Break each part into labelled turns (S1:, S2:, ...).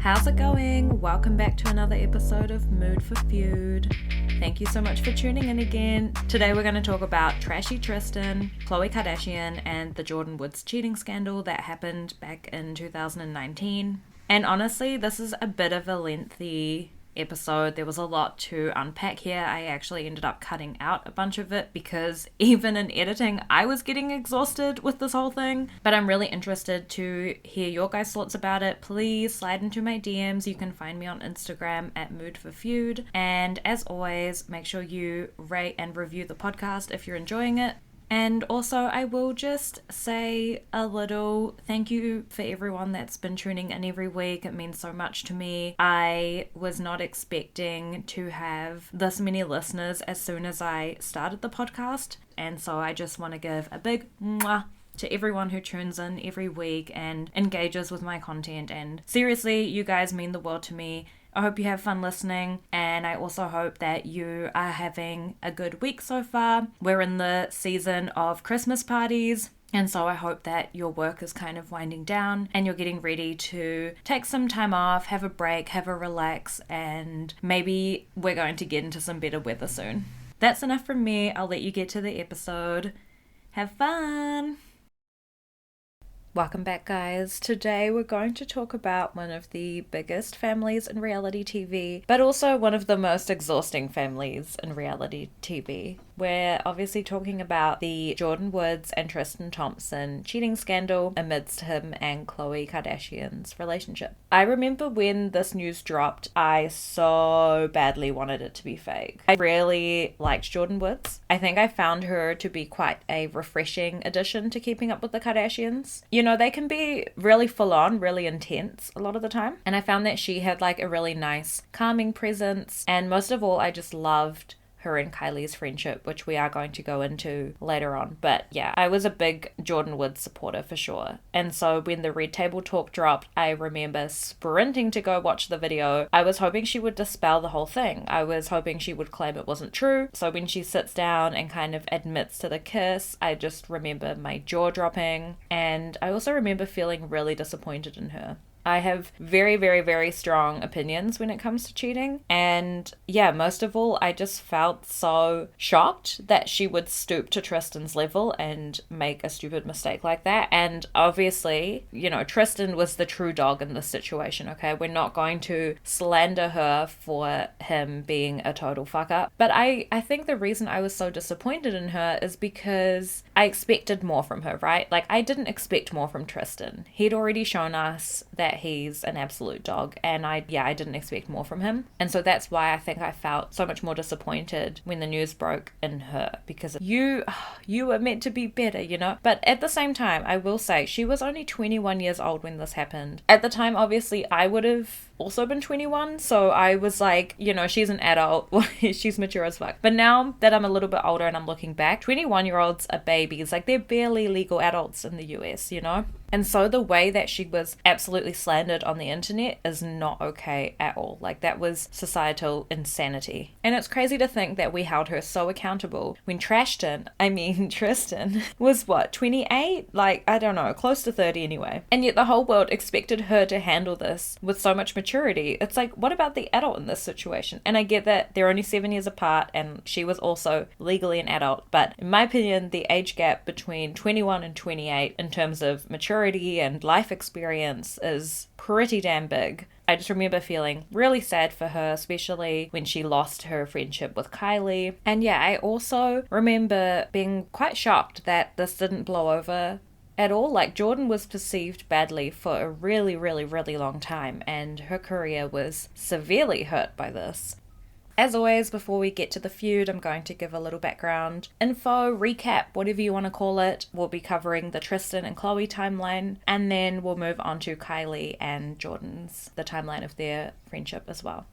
S1: How's it going? Welcome back to another episode of Mood for Feud. Thank you so much for tuning in again. Today we're going to talk about trashy Tristan, Khloe Kardashian, and the Jordyn Woods cheating scandal that happened back in 2019. And honestly, this is a bit of a lengthy episode. There was a lot to unpack here. I actually ended up cutting out a bunch of it because even in editing I was getting exhausted with this whole thing. But I'm really interested to hear your guys' thoughts about it. Please slide into my DMs. You can find me on Instagram at Mood for Feud. And as always, make sure you rate and review the podcast if you're enjoying it. And also, I will just say a little thank you for everyone that's been tuning in every week. It means so much to me. I was not expecting to have this many listeners as soon as I started the podcast. And so I just want to give a big mwah to everyone who tunes in every week and engages with my content. And seriously, you guys mean the world to me. I hope you have fun listening, and I also hope that you are having a good week so far. We're in the season of Christmas parties, and so I hope that your work is kind of winding down and you're getting ready to take some time off, have a break, have a relax, and maybe we're going to get into some better weather soon. That's enough from me. I'll let you get to the episode. Have fun! Welcome back, guys. Today we're going to talk about one of the biggest families in reality TV, but also one of the most exhausting families in reality TV. We're obviously talking about the Jordyn Woods and Tristan Thompson cheating scandal amidst him and Khloe Kardashian's relationship. I remember when this news dropped, I so badly wanted it to be fake. I really liked Jordyn Woods. I think I found her to be quite a refreshing addition to Keeping Up with the Kardashians. You know, they can be really full on, really intense a lot of the time. And I found that she had like a really nice calming presence. And most of all, I just loved her and Kylie's friendship, which we are going to go into later on. But yeah, I was a big Jordyn Woods supporter for sure. And so when the Red Table Talk dropped, I remember sprinting to go watch the video. I was hoping she would dispel the whole thing. I was hoping she would claim it wasn't true. So when she sits down and kind of admits to the kiss, I just remember my jaw dropping. And I also remember feeling really disappointed in her. I have very, very, very strong opinions when it comes to cheating. And yeah, most of all, I just felt so shocked that she would stoop to Tristan's level and make a stupid mistake like that. And obviously, you know, Tristan was the true dog in this situation, okay? We're not going to slander her for him being a total fuck up. But I think the reason I was so disappointed in her is because I expected more from her, right? Like, I didn't expect more from Tristan. He'd already shown us that he's an absolute dog, and I didn't expect more from him. And so that's why I think I felt so much more disappointed when the news broke in her, because you were meant to be better, you know. But at the same time, I will say she was only 21 years old when this happened. At the time, obviously, I would have also been 21, so I was like, you know, she's an adult, she's mature as fuck. But now that I'm a little bit older and I'm looking back, 21-year-olds are babies, like they're barely legal adults in the US, you know. And so the way that she was absolutely slandered on the internet is not okay at all. Like, that was societal insanity. And it's crazy to think that we held her so accountable when Tristan was what, 28? Like, I don't know, close to 30 anyway. And yet the whole world expected her to handle this with so much maturity. It's like, what about the adult in this situation? And I get that they're only 7 years apart and she was also legally an adult. But in my opinion, the age gap between 21 and 28 in terms of maturity and life experience is pretty damn big. I just remember feeling really sad for her, especially when she lost her friendship with Kylie. And yeah, I also remember being quite shocked that this didn't blow over at all. Like, Jordyn was perceived badly for a really, really, really long time, and her career was severely hurt by this. As always, before we get to the feud, I'm going to give a little background info, recap, whatever you want to call it. We'll be covering the Tristan and Khloe timeline, and then we'll move on to Kylie and Jordyn's, the timeline of their friendship as well.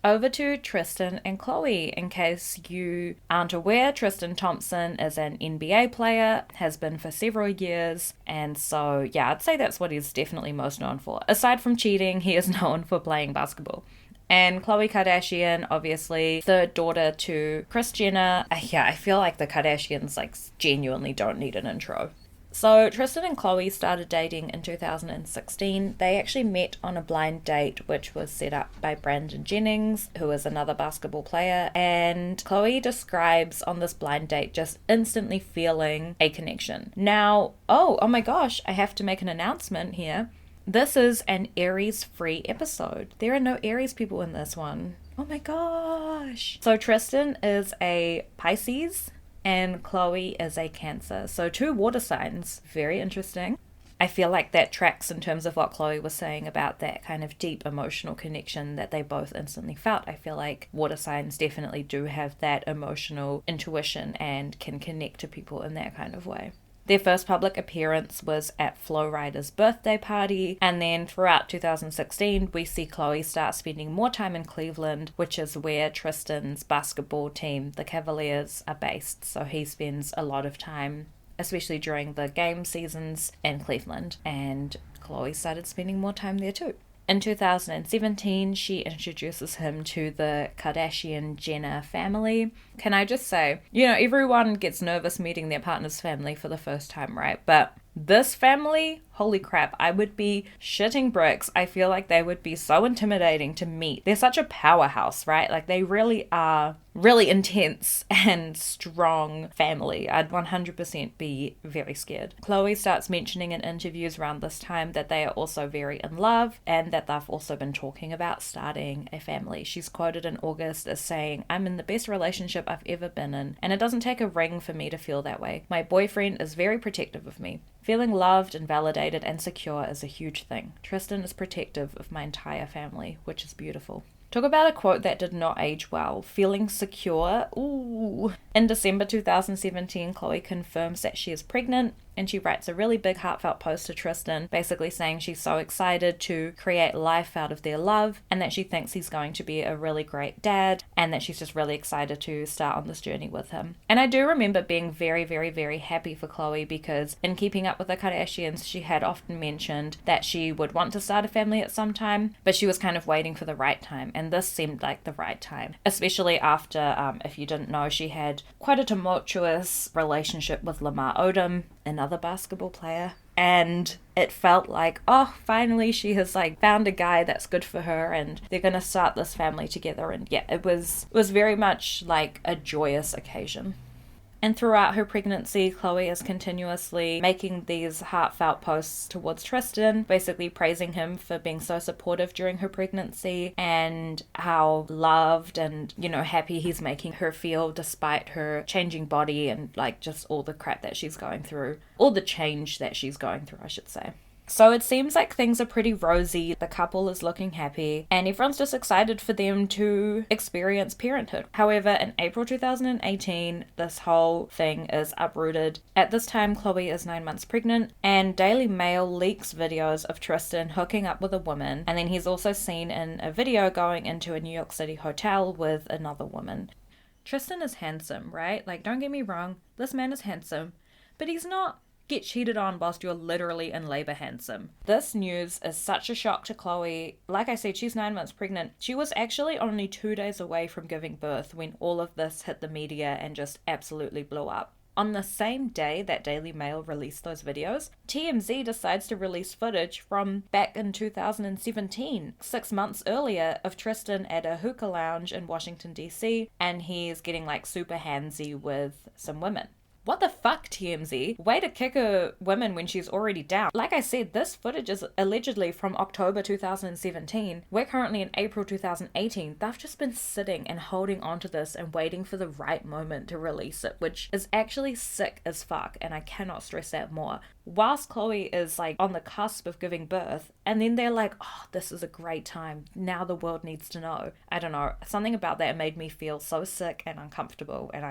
S1: Over to Tristan and Khloe. In case you aren't aware, Tristan Thompson is an NBA player, has been for several years, and so yeah, I'd say that's what he's definitely most known for. Aside from cheating, he is known for playing basketball. And Khloe Kardashian, obviously, third daughter to Kris Jenner. Yeah, I feel like the Kardashians, like, genuinely don't need an intro. So Tristan and Khloe started dating in 2016. They actually met on a blind date, which was set up by Brandon Jennings, who is another basketball player. And Khloe describes on this blind date just instantly feeling a connection. Now, oh my gosh, I have to make an announcement here. This is an Aries-free episode. There are no Aries people in this one. Oh my gosh. So Tristan is a Pisces and Khloe is a Cancer. So 2 water signs. Very interesting. I feel like that tracks in terms of what Khloe was saying about that kind of deep emotional connection that they both instantly felt. I feel like water signs definitely do have that emotional intuition and can connect to people in that kind of way. Their first public appearance was at Flo Rida's birthday party, and then throughout 2016 we see Khloe start spending more time in Cleveland, which is where Tristan's basketball team, the Cavaliers, are based. So he spends a lot of time, especially during the game seasons, in Cleveland, and Khloe started spending more time there too. In 2017, she introduces him to the Kardashian-Jenner family. Can I just say, everyone gets nervous meeting their partner's family for the first time, right? But this family, holy crap, I would be shitting bricks. I feel like they would be so intimidating to meet. They're such a powerhouse, right? Like, they really are really intense and strong family. I'd 100% be very scared. Khloe starts mentioning in interviews around this time that they are also very in love and that they've also been talking about starting a family. She's quoted in August as saying, "I'm in the best relationship I've ever been in, and it doesn't take a ring for me to feel that way. My boyfriend is very protective of me. Feeling loved and validated and secure is a huge thing. Tristan is protective of my entire family," which is beautiful. Talk about a quote that did not age well. Feeling secure. Ooh. In December 2017, Khloe confirms that she is pregnant, and she writes a really big heartfelt post to Tristan, basically saying she's so excited to create life out of their love, and that she thinks he's going to be a really great dad, and that she's just really excited to start on this journey with him. And I do remember being very, very, very happy for Khloe, because in Keeping Up with the Kardashians, she had often mentioned that she would want to start a family at some time, but she was kind of waiting for the right time, and this seemed like the right time, especially after, if you didn't know, she had quite a tumultuous relationship with Lamar Odom, another basketball player, and it felt like, oh, finally she has found a guy that's good for her and they're gonna start this family together. And yeah, it was very much like a joyous occasion. And throughout her pregnancy, Khloe is continuously making these heartfelt posts towards Tristan, basically praising him for being so supportive during her pregnancy and how loved and, happy he's making her feel despite her changing body and just all the crap that she's going through. All the change that she's going through, I should say. So it seems like things are pretty rosy, the couple is looking happy, and everyone's just excited for them to experience parenthood. However, in April 2018, this whole thing is uprooted. At this time, Khloe is 9 months pregnant, and Daily Mail leaks videos of Tristan hooking up with a woman, and then he's also seen in a video going into a New York City hotel with another woman. Tristan is handsome, right? Don't get me wrong, this man is handsome, but he's not get cheated on whilst you're literally in labor handsome. This news is such a shock to Khloe. Like I said, she's 9 months pregnant. She was actually only 2 days away from giving birth when all of this hit the media and just absolutely blew up. On the same day that Daily Mail released those videos, TMZ decides to release footage from back in 2017, 6 months earlier, of Tristan at a hookah lounge in Washington, D.C., and he's getting super handsy with some women. What the fuck, TMZ? Way to kick a woman when she's already down. Like I said, this footage is allegedly from October 2017. We're currently in April 2018. They've just been sitting and holding onto this and waiting for the right moment to release it, which is actually sick as fuck, and I cannot stress that more. Whilst Khloe is on the cusp of giving birth, and then they're like, oh, this is a great time. Now the world needs to know. I don't know. Something about that made me feel so sick and uncomfortable, and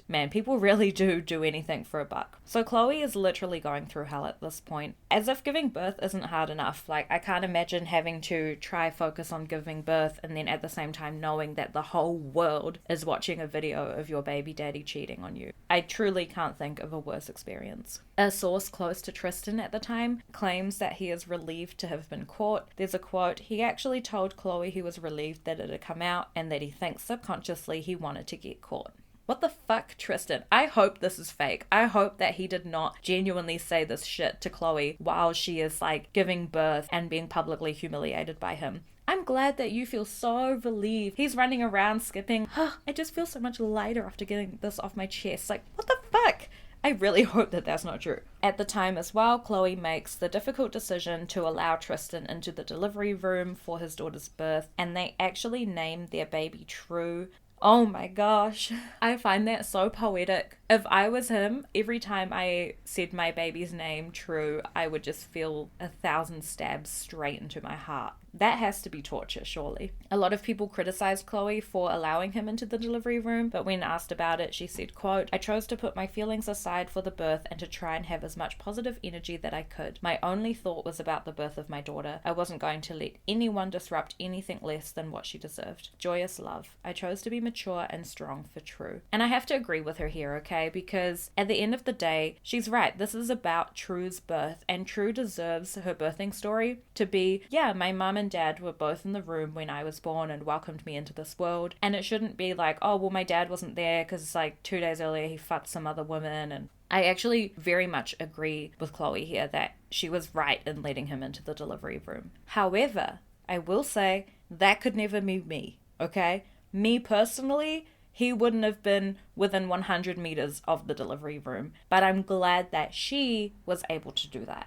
S1: man, people really do anything for a buck. So Khloe is literally going through hell at this point. As if giving birth isn't hard enough. I can't imagine having to try focus on giving birth and then at the same time knowing that the whole world is watching a video of your baby daddy cheating on you. I truly can't think of a worse experience. A source close to Tristan at the time claims that he is relieved to have been caught. There's a quote, he actually told Khloe he was relieved that it had come out and that he thinks subconsciously he wanted to get caught. What the fuck, Tristan? I hope this is fake. I hope that he did not genuinely say this shit to Khloe while she is like giving birth and being publicly humiliated by him. I'm glad that you feel so relieved. He's running around skipping. I just feel so much lighter after getting this off my chest. Like, what the fuck? I really hope that that's not true. At the time as well, Khloe makes the difficult decision to allow Tristan into the delivery room for his daughter's birth, and they actually named their baby True. Oh my gosh, I find that so poetic. If I was him, every time I said my baby's name True, I would just feel 1,000 stabs straight into my heart. That has to be torture, surely. A lot of people criticized Khloe for allowing him into the delivery room, but when asked about it, she said, quote, "I chose to put my feelings aside for the birth and to try and have as much positive energy that I could. My only thought was about the birth of my daughter. I wasn't going to let anyone disrupt anything less than what she deserved. Joyous love. I chose to be mature and strong for True." And I have to agree with her here, okay? Because at the end of the day, she's right. This is about True's birth, and True deserves her birthing story to be, yeah, my mum and dad were both in the room when I was born and welcomed me into this world. And it shouldn't be like, oh, well, my dad wasn't there because it's like 2 days earlier he fucked some other woman. And I actually very much agree with Khloe here that she was right in letting him into the delivery room. However, I will say that could never be me, okay? Me personally, he wouldn't have been within 100 meters of the delivery room, but I'm glad that she was able to do that.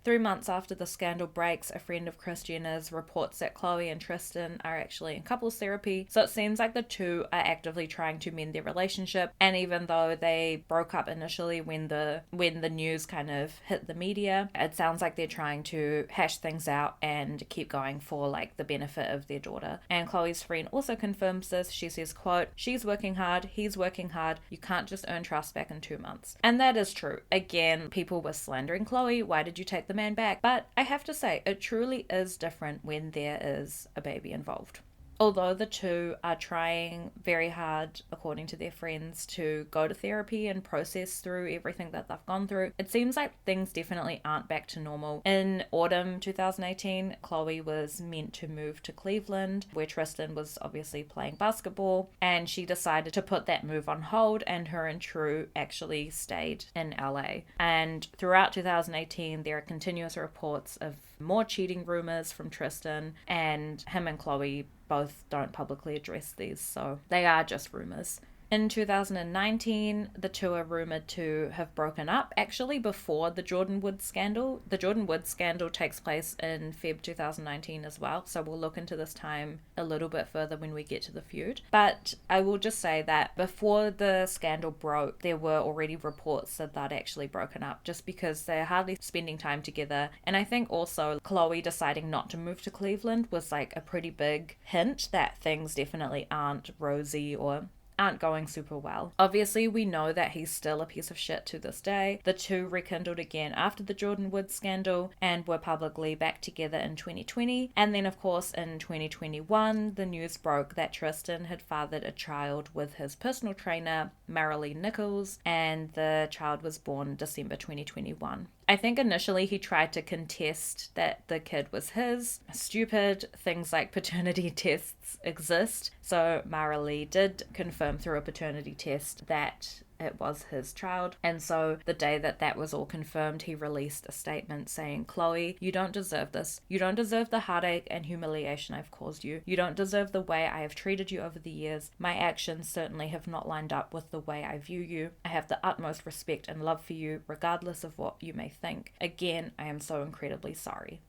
S1: 3 months after the scandal breaks, a friend of Kris Jenner's reports that Khloe and Tristan are actually in couples therapy, so it seems like the two are actively trying to mend their relationship. And even though they broke up initially when the news kind of hit the media, it sounds like they're trying to hash things out and keep going for like the benefit of their daughter. And Khloe's friend also confirms this. She says, quote, "She's working hard, he's working hard. You can't just earn trust back in 2 months." And that is true. Again, people were slandering Khloe. Why did you take the man back? But I have to say, it truly is different when there is a baby involved. Although the two are trying very hard, according to their friends, to go to therapy and process through everything that they've gone through, it seems like things definitely aren't back to normal. In autumn 2018, Khloe was meant to move to Cleveland, where Tristan was obviously playing basketball, and she decided to put that move on hold, and her and True actually stayed in LA. And throughout 2018, there are continuous reports of more cheating rumors from Tristan, and him and Khloe both don't publicly address these, so they are just rumors. In 2019, the two are rumored to have broken up, actually before the Jordyn Woods scandal. The Jordyn Woods scandal takes place in Feb 2019 as well, so we'll look into this time a little bit further when we get to the feud. But I will just say that before the scandal broke, there were already reports that they'd actually broken up, just because they're hardly spending time together. And I think also Khloe deciding not to move to Cleveland was like a pretty big hint that things definitely aren't rosy or aren't going super well. Obviously, we know that he's still a piece of shit to this day. The two rekindled again after the Jordyn Woods scandal and were publicly back together in 2020. And then, of course, in 2021, the news broke that Tristan had fathered a child with his personal trainer, Marilee Nichols, and the child was born December 2021. I think initially he tried to contest that the kid was his. Stupid. Things like paternity tests exist. So Marilee did confirm through a paternity test that it was his child. And so the day that that was all confirmed, he released a statement saying, "Khloe, you don't deserve this. You don't deserve the heartache and humiliation I've caused you. You don't deserve the way I have treated you over the years. My actions certainly have not lined up with the way I view you. I have the utmost respect and love for you, regardless of what you may think. Again, I am so incredibly sorry."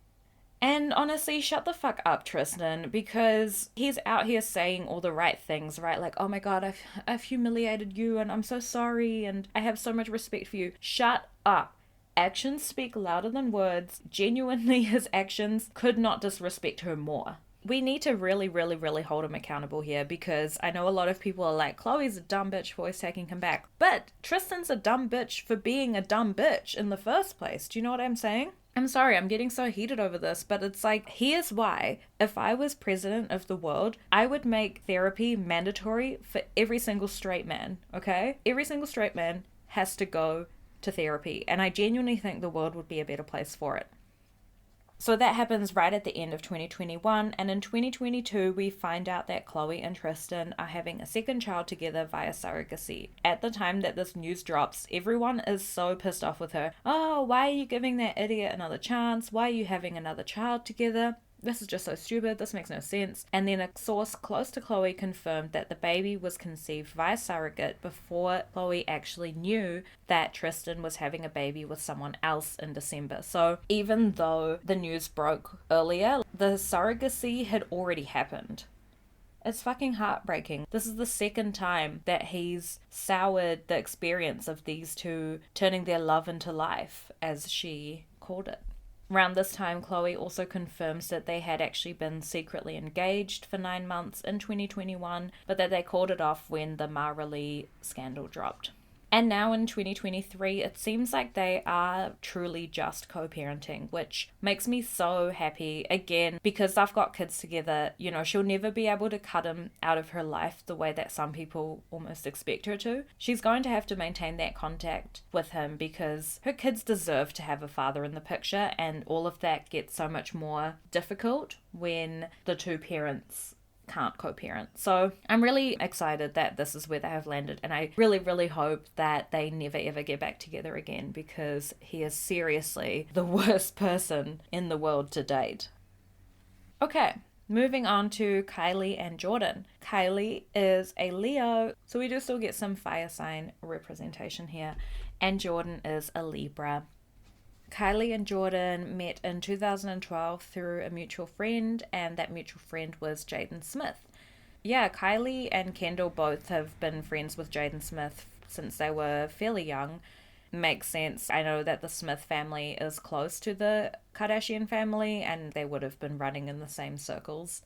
S1: And honestly, shut the fuck up, Tristan, because he's out here saying all the right things, right? Like, oh my god, I've humiliated you and I'm so sorry and I have so much respect for you. Shut up. Actions speak louder than words. Genuinely, his actions could not disrespect her more. We need to really, really, really hold him accountable here, because I know a lot of people are like, Khloe's a dumb bitch for always taking him back. But Tristan's a dumb bitch for being a dumb bitch in the first place. Do you know what I'm saying? I'm sorry, I'm getting so heated over this, but it's like, here's why. If I was president of the world, I would make therapy mandatory for every single straight man, okay? Every single straight man has to go to therapy, and I genuinely think the world would be a better place for it. So that happens right at the end of 2021, and in 2022 we find out that Khloe and Tristan are having a second child together via surrogacy. At the time that this news drops, everyone is so pissed off with her. Oh, why are you giving that idiot another chance? Why are you having another child together? This is just so stupid, this makes no sense. And then a source close to Khloe confirmed that the baby was conceived via surrogate before Khloe actually knew that Tristan was having a baby with someone else in December. So even though the news broke earlier, the surrogacy had already happened. It's fucking heartbreaking. This is the second time that he's soured the experience of these two turning their love into life, as she called it. Around this time, Khloe also confirms that they had actually been secretly engaged for 9 months in 2021, but that they called it off when the Marley scandal dropped. And now in 2023, it seems like they are truly just co-parenting, which makes me so happy. Again, because they've got kids together, you know, she'll never be able to cut him out of her life the way that some people almost expect her to. She's going to have to maintain that contact with him because her kids deserve to have a father in the picture, and all of that gets so much more difficult when the two parents can't co-parent. So I'm really excited that this is where they have landed, and I really, really hope that they never ever get back together again, because he is seriously the worst person in the world to date. Okay, moving on to Kylie and Jordyn. Kylie is a Leo, so we do still get some fire sign representation here, and Jordyn is a Libra. Kylie and Jordyn met in 2012 through a mutual friend, and that mutual friend was Jaden Smith. Yeah, Kylie and Kendall both have been friends with Jaden Smith since they were fairly young. Makes sense. I know that the Smith family is close to the Kardashian family, and they would have been running in the same circles.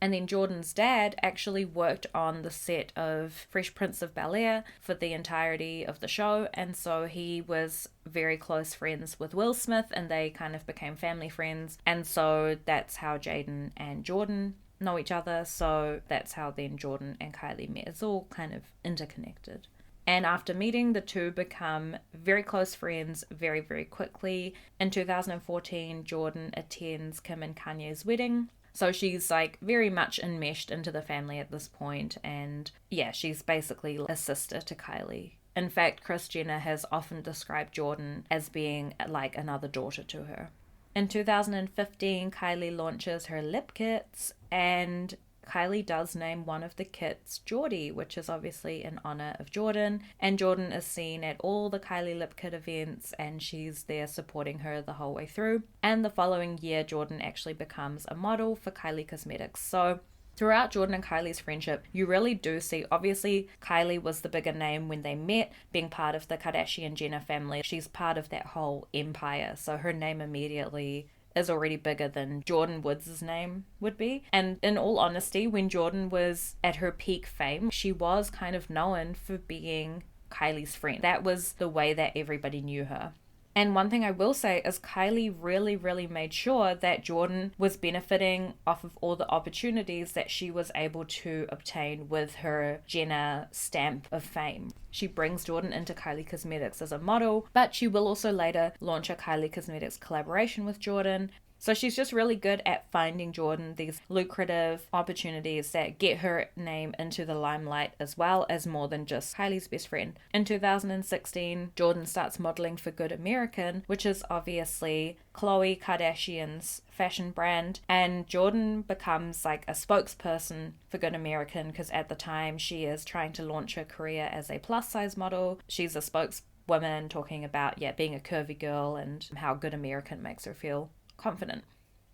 S1: And then Jordyn's dad actually worked on the set of Fresh Prince of Bel-Air for the entirety of the show, and so he was very close friends with Will Smith, and they kind of became family friends, and so that's how Jaden and Jordyn know each other, so that's how then Jordyn and Kylie met. It's all kind of interconnected. And after meeting, the two become very close friends very, very quickly. In 2014, Jordyn attends Kim and Kanye's wedding. So she's like very much enmeshed into the family at this point, and yeah, she's basically a sister to Kylie. In fact, Kris Jenner has often described Jordyn as being like another daughter to her. In 2015, Kylie launches her lip kits, and Kylie does name one of the kits Jordy, which is obviously in honor of Jordyn, and Jordyn is seen at all the Kylie lip kit events, and she's there supporting her the whole way through. And the following year, Jordyn actually becomes a model for Kylie Cosmetics. So throughout Jordyn and Kylie's friendship, you really do see, obviously, Kylie was the bigger name when they met, being part of the Kardashian-Jenner family. She's part of that whole empire, so her name immediately is already bigger than Jordyn Woods' name would be. And in all honesty, when Jordyn was at her peak fame, she was kind of known for being Kylie's friend. That was the way that everybody knew her. And one thing I will say is Kylie really, really made sure that Jordyn was benefiting off of all the opportunities that she was able to obtain with her Jenner stamp of fame. She brings Jordyn into Kylie Cosmetics as a model, but she will also later launch a Kylie Cosmetics collaboration with Jordyn. So she's just really good at finding Jordyn these lucrative opportunities that get her name into the limelight, as well as more than just Kylie's best friend. In 2016, Jordyn starts modeling for Good American, which is obviously Khloe Kardashian's fashion brand, and Jordyn becomes like a spokesperson for Good American because at the time she is trying to launch her career as a plus size model. She's a spokeswoman talking about being a curvy girl and how Good American makes her feel confident.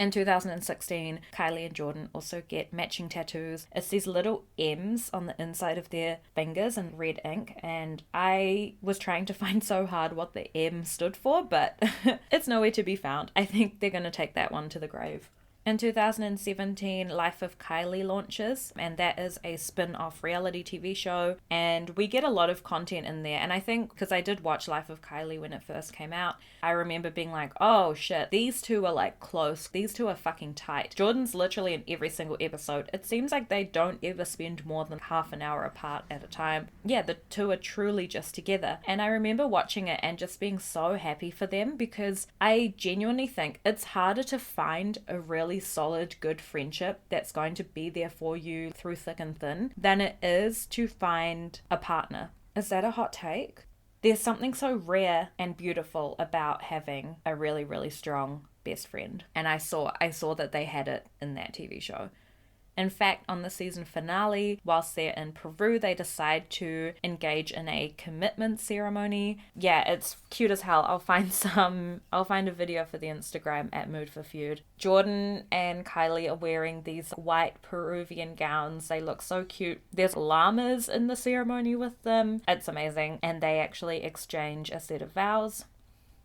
S1: In 2016, Kylie and Jordyn also get matching tattoos. It's these little M's on the inside of their fingers in red ink, and I was trying to find so hard what the M stood for, but it's nowhere to be found. I think they're going to take that one to the grave. In 2017, Life of Kylie launches, and that is a spin-off reality TV show, and we get a lot of content in there. And I think, because I did watch Life of Kylie when it first came out, I remember being like, oh shit, these two are like close. These two are fucking tight. Jordyn's literally in every single episode. It seems like they don't ever spend more than half an hour apart at a time. Yeah, the two are truly just together. And I remember watching it and just being so happy for them, because I genuinely think it's harder to find a really solid, good friendship that's going to be there for you through thick and thin than it is to find a partner. Is that a hot take? There's something so rare and beautiful about having a really, really strong best friend. And I saw that they had it in that TV show. In fact, on the season finale, whilst they're in Peru, they decide to engage in a commitment ceremony. Yeah, it's cute as hell. I'll find a video for the Instagram at Mood for Feud. Jordyn and Kylie are wearing these white Peruvian gowns. They look so cute. There's llamas in the ceremony with them. It's amazing. And they actually exchange a set of vows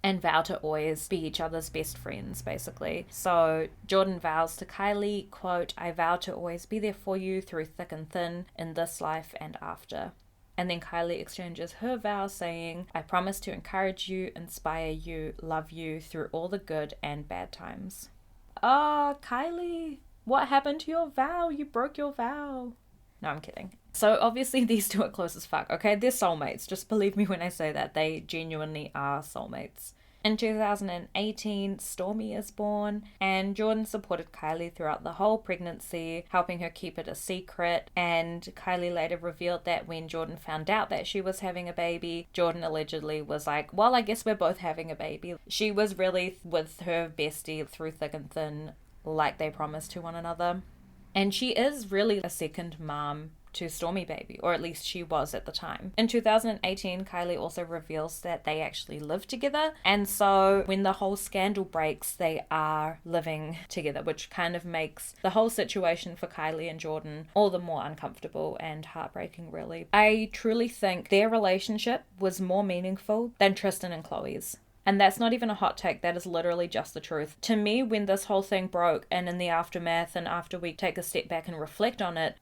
S1: and vow to always be each other's best friends, basically. So Jordyn vows to Kylie, quote, "I vow to always be there for you through thick and thin, in this life and after." And then Kylie exchanges her vow saying, "I promise to encourage you, inspire you, love you through all the good and bad times." Oh, Kylie, what happened to your vow? You broke your vow. No, I'm kidding. So obviously these two are close as fuck, okay? They're soulmates. Just believe me when I say that. They genuinely are soulmates. In 2018, Stormy is born, and Jordyn supported Kylie throughout the whole pregnancy, helping her keep it a secret. And Kylie later revealed that when Jordyn found out that she was having a baby, Jordyn allegedly was like, well, I guess we're both having a baby. She was really with her bestie through thick and thin, like they promised to one another. And she is really a second mom to Stormy baby, or at least she was at the time. In 2018, Kylie also reveals that they actually live together, and so when the whole scandal breaks, they are living together, which kind of makes the whole situation for Kylie and Jordyn all the more uncomfortable and heartbreaking, really. I truly think their relationship was more meaningful than Tristan and Khloe's. And that's not even a hot take, that is literally just the truth. To me, when this whole thing broke, and in the aftermath, and after we take a step back and reflect on it,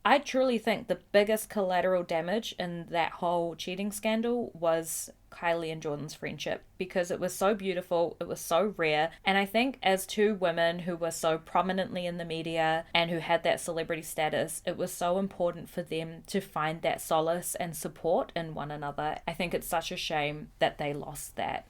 S1: I truly think the biggest collateral damage in that whole cheating scandal was Kylie and Jordyn's friendship, because it was so beautiful, it was so rare, and I think as two women who were so prominently in the media and who had that celebrity status, it was so important for them to find that solace and support in one another. I think it's such a shame that they lost that.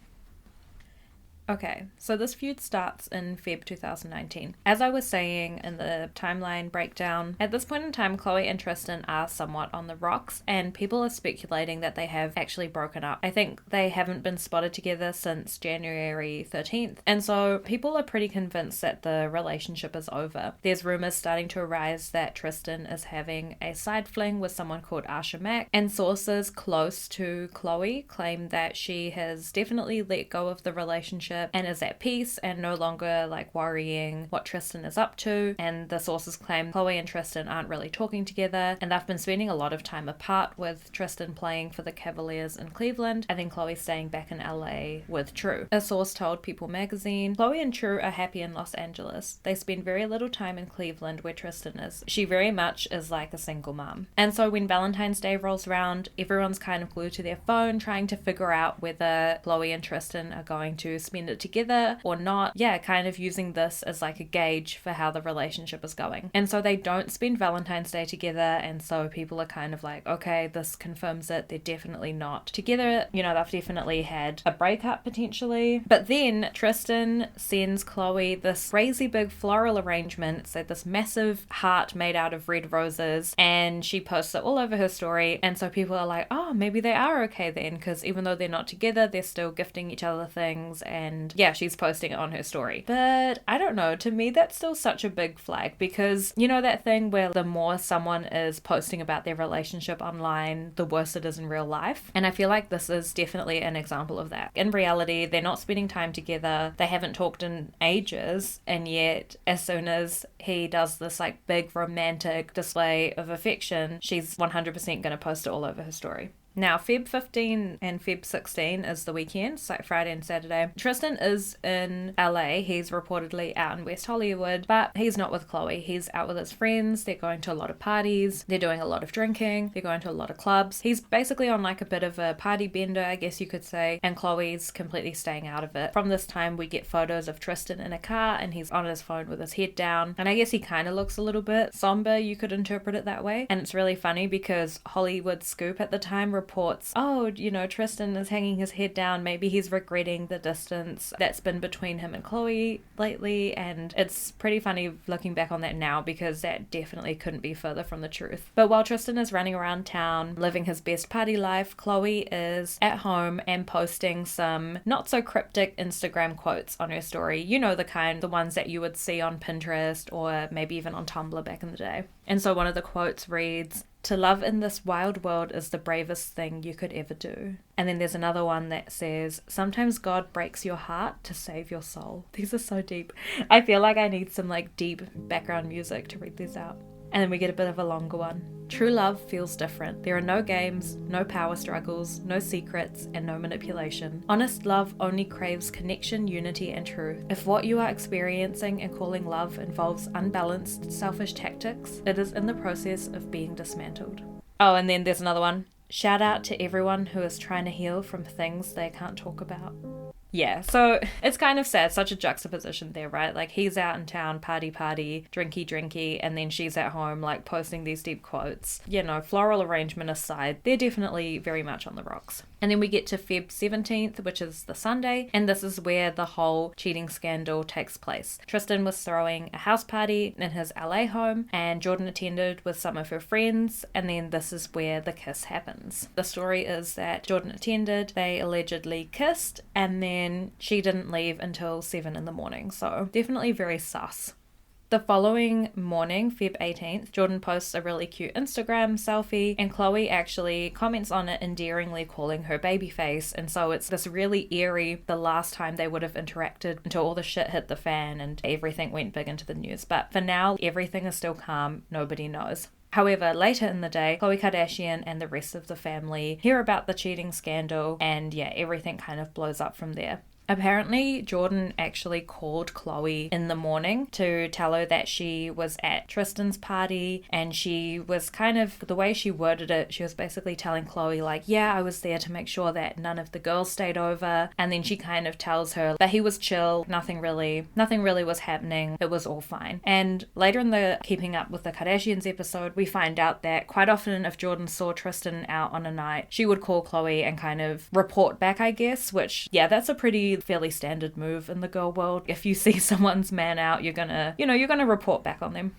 S1: Okay, so this feud starts in Feb 2019. As I was saying in the timeline breakdown, at this point in time, Khloe and Tristan are somewhat on the rocks, and people are speculating that they have actually broken up. I think they haven't been spotted together since January 13th, and so people are pretty convinced that the relationship is over. There's rumors starting to arise that Tristan is having a side fling with someone called Asha Mack, and sources close to Khloe claim that she has definitely let go of the relationship and is at peace and no longer like worrying what Tristan is up to. And the sources claim Khloe and Tristan aren't really talking together, and they've been spending a lot of time apart, with Tristan playing for the Cavaliers in Cleveland and then Khloe staying back in LA with True. A source told People magazine, Khloe and True are happy in Los Angeles. They spend very little time in Cleveland where Tristan is. She very much is like a single mom. And so when Valentine's Day rolls around, everyone's kind of glued to their phone trying to figure out whether Khloe and Tristan are going to spend it together or not. Yeah, kind of using this as like a gauge for how the relationship is going. And so they don't spend Valentine's Day together, and so people are kind of like, okay, this confirms it. They're definitely not together. You know, they've definitely had a breakup potentially. But then Tristan sends Khloe this crazy big floral arrangement, so this massive heart made out of red roses, and she posts it all over her story. And so people are like, oh, maybe they are okay then, because even though they're not together, they're still gifting each other things. And yeah, she's posting it on her story. But I don't know, to me that's still such a big flag, because you know that thing where the more someone is posting about their relationship online, the worse it is in real life. And I feel like this is definitely an example of that. In reality, they're not spending time together, they haven't talked in ages, and yet as soon as he does this like big romantic display of affection, she's 100% going to post it all over her story. Now, Feb 15 and Feb 16 is the weekend, so Friday and Saturday. Tristan is in LA. He's reportedly out in West Hollywood, but he's not with Khloe. He's out with his friends. They're going to a lot of parties. They're doing a lot of drinking. They're going to a lot of clubs. He's basically on like a bit of a party bender, I guess you could say, and Khloe's completely staying out of it. From this time, we get photos of Tristan in a car, and he's on his phone with his head down, and I guess he kind of looks a little bit somber, you could interpret it that way. And it's really funny because Hollywood Scoop at the time reports, oh, Tristan is hanging his head down, maybe he's regretting the distance that's been between him and Khloe lately, and it's pretty funny looking back on that now because that definitely couldn't be further from the truth. But while Tristan is running around town living his best party life, Khloe is at home and posting some not so cryptic Instagram quotes on her story. You know, the kind, the ones that you would see on Pinterest or maybe even on Tumblr back in the day. And so one of the quotes reads, "To love in this wild world is the bravest thing you could ever do." And then there's another one that says, "Sometimes God breaks your heart to save your soul." These are so deep. I feel like I need some like deep background music to read these out. And then we get a bit of a longer one. "True love feels different. There are no games, no power struggles, no secrets, and no manipulation. Honest love only craves connection, unity, and truth. If what you are experiencing and calling love involves unbalanced, selfish tactics, it is in the process of being dismantled." Oh, and then there's another one. "Shout out to everyone who is trying to heal from things they can't talk about." Yeah, so it's kind of sad, such a juxtaposition there, right? Like he's out in town, party, drinky, and then she's at home, like posting these deep quotes. Floral arrangement aside, they're definitely very much on the rocks. And then we get to Feb 17th, which is the Sunday, and this is where the whole cheating scandal takes place. Tristan was throwing a house party in his LA home, and Jordyn attended with some of her friends, and then this is where the kiss happens. The story is that Jordyn attended, they allegedly kissed, and then she didn't leave until 7 in the morning, so definitely very sus. The following morning, Feb 18th, Jordyn posts a really cute Instagram selfie, and Khloe actually comments on it, endearingly calling her baby face. And so it's this really eerie, the last time they would have interacted until all the shit hit the fan and everything went big into the news. But for now, everything is still calm, nobody knows. However, later in the day, Khloe Kardashian and the rest of the family hear about the cheating scandal, and yeah, everything kind of blows up from there. Apparently, Jordyn actually called Khloe in the morning to tell her that she was at Tristan's party, and she was kind of, the way she worded it, she was basically telling Khloe like, yeah, I was there to make sure that none of the girls stayed over, and then she kind of tells her that he was chill, nothing really was happening, it was all fine. And later in the Keeping Up with the Kardashians episode, we find out that quite often if Jordyn saw Tristan out on a night, she would call Khloe and kind of report back, I guess, which, yeah, that's a pretty fairly standard move in the girl world. If you see someone's man out, you're gonna report back on them.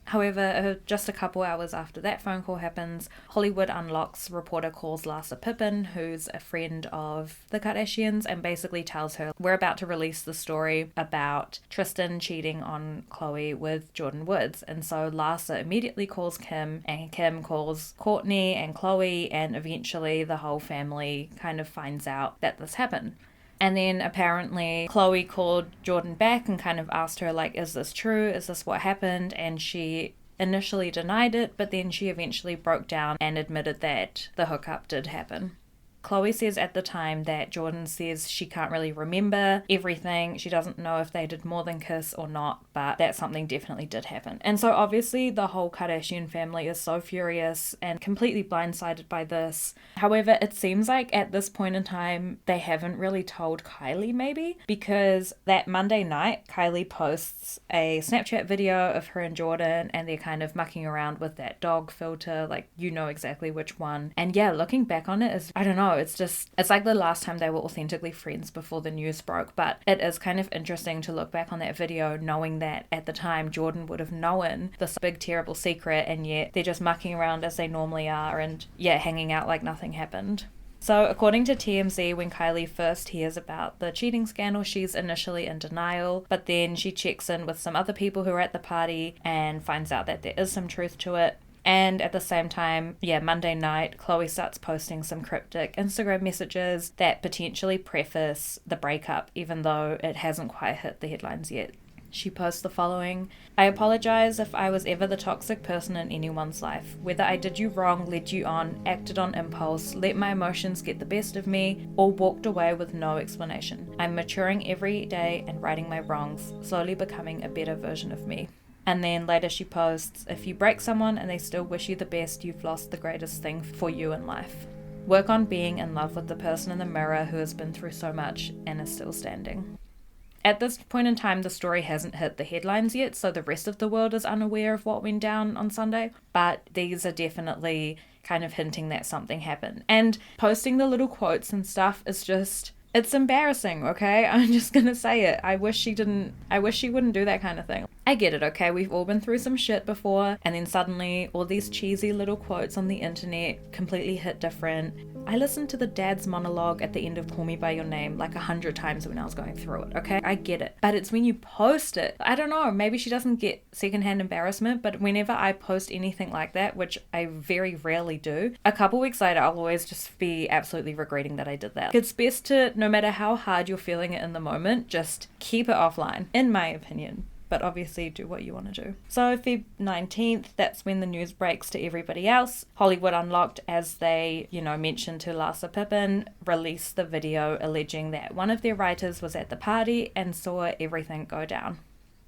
S1: However, just a couple hours after that phone call happens, Hollywood Unlocks reporter calls Ras Sakunera, who's a friend of the Kardashians, and basically tells her, we're about to release the story about Tristan cheating on Khloe with Jordyn Woods. And so Larsa immediately calls Kim, and Kim calls Kourtney and Khloe, and eventually the whole family kind of finds out that this happened. And then apparently Khloe called Jordyn back and kind of asked her, like, is this true? Is this what happened? And she initially denied it, but then she eventually broke down and admitted that the hookup did happen. Khloe says at the time that Jordyn says she can't really remember everything. She doesn't know if they did more than kiss or not, but that something definitely did happen. And so obviously the whole Kardashian family is so furious and completely blindsided by this. However, it seems like at this point in time, they haven't really told Kylie maybe, because that Monday night, Kylie posts a Snapchat video of her and Jordyn, and they're kind of mucking around with that dog filter, like, you know exactly which one. And yeah, looking back on it is, I don't know, it's like the last time they were authentically friends before the news broke. But it is kind of interesting to look back on that video knowing that at the time Jordyn would have known this big terrible secret, and yet they're just mucking around as they normally are and yeah, hanging out like nothing happened. So according to TMZ, when Kylie first hears about the cheating scandal, she's initially in denial, but then she checks in with some other people who are at the party and finds out that there is some truth to it. And at the same time, Monday night, Khloe starts posting some cryptic Instagram messages that potentially preface the breakup, even though it hasn't quite hit the headlines yet. She posts the following: I apologize if I was ever the toxic person in anyone's life. Whether I did you wrong, led you on, acted on impulse, let my emotions get the best of me, or walked away with no explanation. I'm maturing every day and righting my wrongs, slowly becoming a better version of me. And then later she posts, if you break someone and they still wish you the best, you've lost the greatest thing for you in life. Work on being in love with the person in the mirror who has been through so much and is still standing. At this point in time, the story hasn't hit the headlines yet, so the rest of the world is unaware of what went down on Sunday, but these are definitely kind of hinting that something happened. And posting the little quotes and stuff is just, it's embarrassing, okay? I'm just gonna say it. I wish she wouldn't do that kind of thing. I get it, okay? We've all been through some shit before, and then suddenly all these cheesy little quotes on the internet completely hit different. I listened to the dad's monologue at the end of Call Me By Your Name like 100 times when I was going through it, okay? I get it. But it's when you post it. I don't know, maybe she doesn't get secondhand embarrassment, but whenever I post anything like that, which I very rarely do, a couple weeks later I'll always just be absolutely regretting that I did that. It's best to, no matter how hard you're feeling it in the moment, just keep it offline, in my opinion. But obviously do what you want to do. So Feb 19th, that's when the news breaks to everybody else. Hollywood Unlocked, as they, mentioned to Ras Sakunera, released the video alleging that one of their writers was at the party and saw everything go down.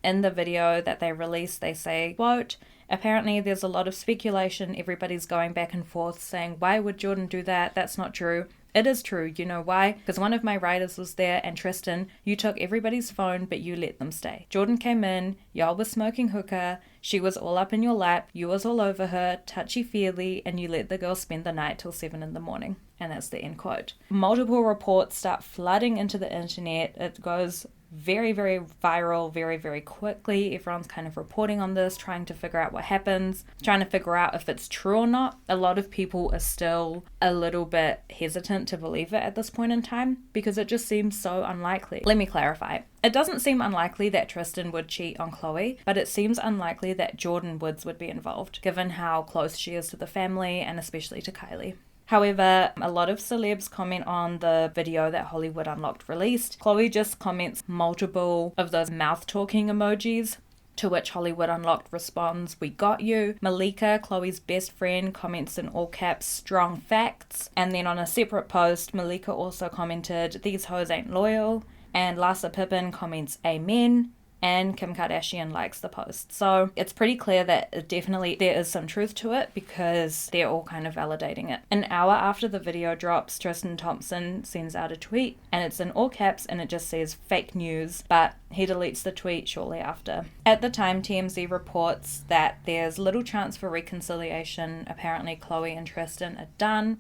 S1: In the video that they released, they say, quote, apparently there's a lot of speculation, everybody's going back and forth saying, why would Jordyn do that? That's not true. It is true. You know why? Because one of my writers was there, and Tristan, you took everybody's phone, but you let them stay. Jordyn came in, y'all was smoking hookah, she was all up in your lap, you was all over her, touchy-feely, and you let the girl spend the night till 7 in the morning. And that's the end quote. Multiple reports start flooding into the internet. It goes very, very viral, very, very quickly. Everyone's kind of reporting on this, trying to figure out what happens, trying to figure out if it's true or not. A lot of people are still a little bit hesitant to believe it at this point in time because it just seems so unlikely. Let me clarify. It doesn't seem unlikely that Tristan would cheat on Khloe, but it seems unlikely that Jordyn Woods would be involved, given how close she is to the family and especially to Kylie. However, a lot of celebs comment on the video that Hollywood Unlocked released. Khloe just comments multiple of those mouth-talking emojis, to which Hollywood Unlocked responds, we got you. Malika, Khloe's best friend, comments in all caps, strong facts. And then on a separate post, Malika also commented, these hoes ain't loyal. And Ras Sakunera comments, amen. And Kim Kardashian likes the post. So it's pretty clear that definitely there is some truth to it because they're all kind of validating it. An hour after the video drops, Tristan Thompson sends out a tweet and it's in all caps and it just says fake news, but he deletes the tweet shortly after. At the time, TMZ reports that there's little chance for reconciliation. Apparently Khloe and Tristan are done.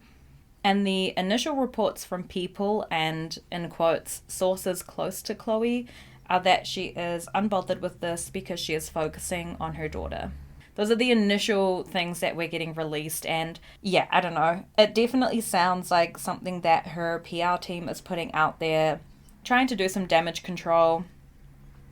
S1: And the initial reports from people and, in quotes, sources close to Khloe are that she is unbothered with this because she is focusing on her daughter. Those are the initial things that we're getting released, and yeah, I don't know. It definitely sounds like something that her PR team is putting out there, trying to do some damage control,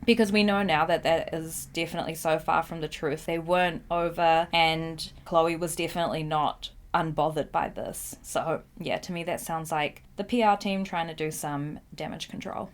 S1: because we know now that that is definitely so far from the truth. They weren't over, and Khloe was definitely not unbothered by this. So yeah, to me that sounds like the PR team trying to do some damage control.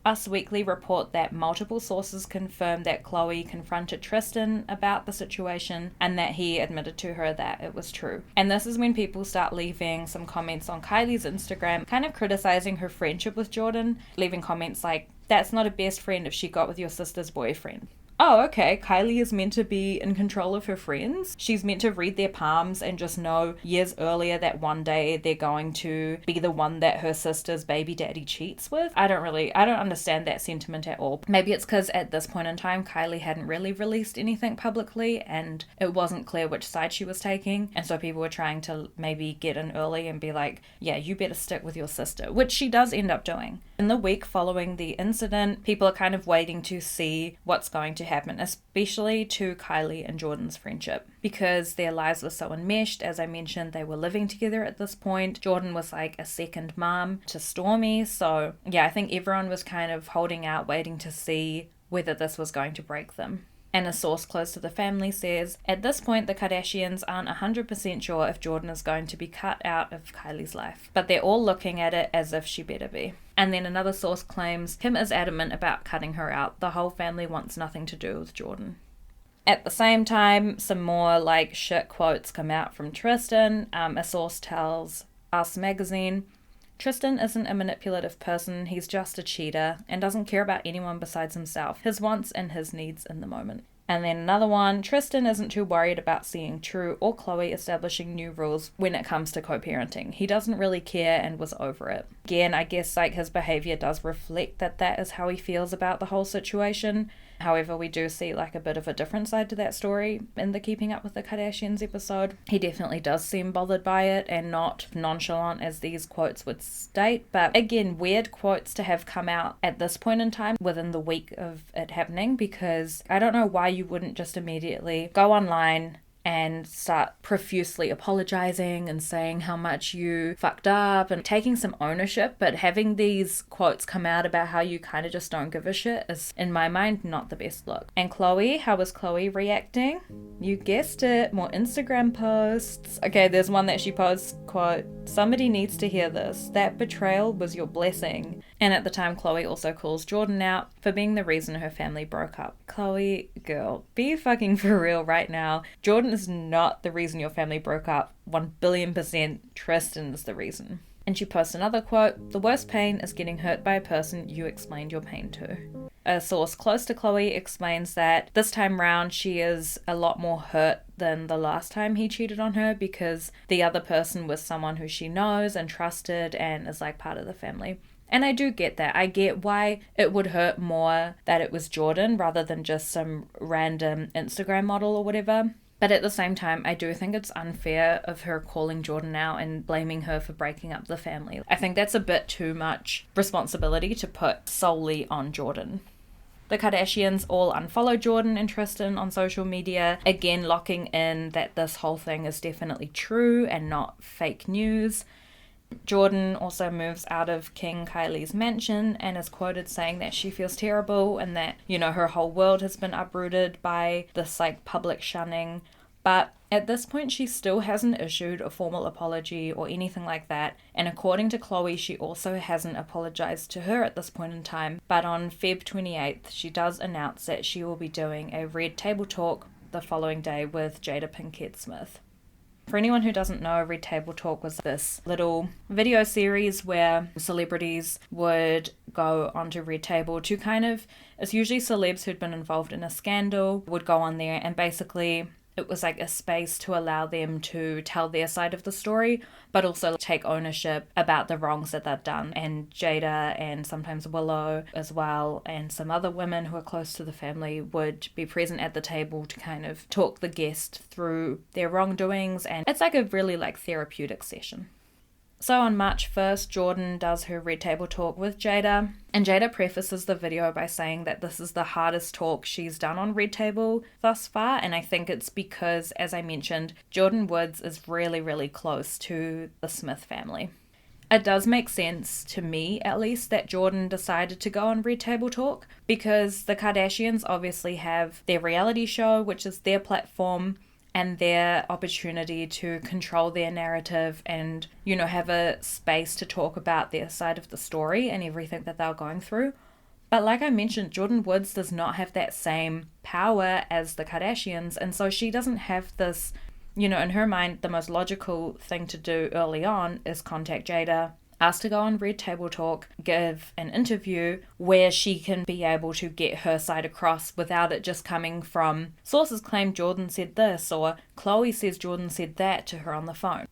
S1: Us Weekly report that multiple sources confirm that Khloe confronted Tristan about the situation and that he admitted to her that it was true. And this is when people start leaving some comments on Kylie's Instagram, kind of criticizing her friendship with Jordyn, leaving comments like, that's not a best friend if she got with your sister's boyfriend. Oh, okay, Kylie is meant to be in control of her friends. She's meant to read their palms and just know years earlier that one day they're going to be the one that her sister's baby daddy cheats with. I don't understand that sentiment at all. Maybe it's because at this point in time, Kylie hadn't really released anything publicly and it wasn't clear which side she was taking. And so people were trying to maybe get in early and be like, yeah, you better stick with your sister, which she does end up doing. In the week following the incident, people are kind of waiting to see what's going to happen, especially to Kylie and Jordyn's friendship, because their lives were so enmeshed. As I mentioned, they were living together at this point. Jordyn was like a second mom to Stormi. So yeah, I think everyone was kind of holding out, waiting to see whether this was going to break them. And a source close to the family says, at this point, the Kardashians aren't 100% sure if Jordyn is going to be cut out of Kylie's life, but they're all looking at it as if she better be. And then another source claims Kim is adamant about cutting her out. The whole family wants nothing to do with Jordyn. At the same time, some more like shit quotes come out from Tristan. A source tells Us Magazine, Tristan isn't a manipulative person, he's just a cheater and doesn't care about anyone besides himself, his wants and his needs in the moment. And then another one, Tristan isn't too worried about seeing True or Khloe establishing new rules when it comes to co-parenting. He doesn't really care and was over it. Again, I guess like his behavior does reflect that is how he feels about the whole situation. However, we do see like a bit of a different side to that story in the Keeping Up with the Kardashians episode. He definitely does seem bothered by it and not nonchalant as these quotes would state. But again, weird quotes to have come out at this point in time within the week of it happening, because I don't know why you wouldn't just immediately go online and start profusely apologizing and saying how much you fucked up and taking some ownership. But having these quotes come out about how you kind of just don't give a shit is, in my mind, not the best look. And Khloe, how was Khloe reacting? You guessed it, more Instagram posts. Okay, there's one that she posts, quote, somebody needs to hear this. That betrayal was your blessing. And at the time, Khloe also calls Jordyn out for being the reason her family broke up. Khloe, girl, be fucking for real right now. Jordyn is not the reason your family broke up. 1,000,000,000% Tristan is the reason. And she posts another quote, the worst pain is getting hurt by a person you explained your pain to. A source close to Khloe explains that this time round she is a lot more hurt than the last time he cheated on her, because the other person was someone who she knows and trusted and is like part of the family. And I do get that. I get why it would hurt more that it was Jordyn rather than just some random Instagram model or whatever. But at the same time, I do think it's unfair of her calling Jordyn out and blaming her for breaking up the family. I think that's a bit too much responsibility to put solely on Jordyn. The Kardashians all unfollow Jordyn and Tristan on social media, again locking in that this whole thing is definitely true and not fake news. Jordyn also moves out of King Kylie's mansion and is quoted saying that she feels terrible and that, her whole world has been uprooted by this public shunning. But at this point, she still hasn't issued a formal apology or anything like that. And according to Khloe, she also hasn't apologized to her at this point in time. But on Feb 28th, she does announce that she will be doing a Red Table Talk the following day with Jada Pinkett Smith. For anyone who doesn't know, Red Table Talk was this little video series where celebrities would go onto Red Table to it's usually celebs who'd been involved in a scandal would go on there, and basically it was like a space to allow them to tell their side of the story, but also take ownership about the wrongs that they've done. And Jada and sometimes Willow as well, and some other women who are close to the family would be present at the table to talk the guest through their wrongdoings. And it's a really therapeutic session. So on March 1st, Jordyn does her Red Table Talk with Jada, and Jada prefaces the video by saying that this is the hardest talk she's done on Red Table thus far, and I think it's because, as I mentioned, Jordyn Woods is really, really close to the Smith family. It does make sense, to me at least, that Jordyn decided to go on Red Table Talk, because the Kardashians obviously have their reality show, which is their platform, and their opportunity to control their narrative and, have a space to talk about their side of the story and everything that they're going through. But like I mentioned, Jordyn Woods does not have that same power as the Kardashians, and so she doesn't have this, in her mind, the most logical thing to do early on is contact Jada, asked to go on Red Table Talk, give an interview where she can be able to get her side across without it just coming from sources claim Jordyn said this or Khloe says Jordyn said that to her on the phone.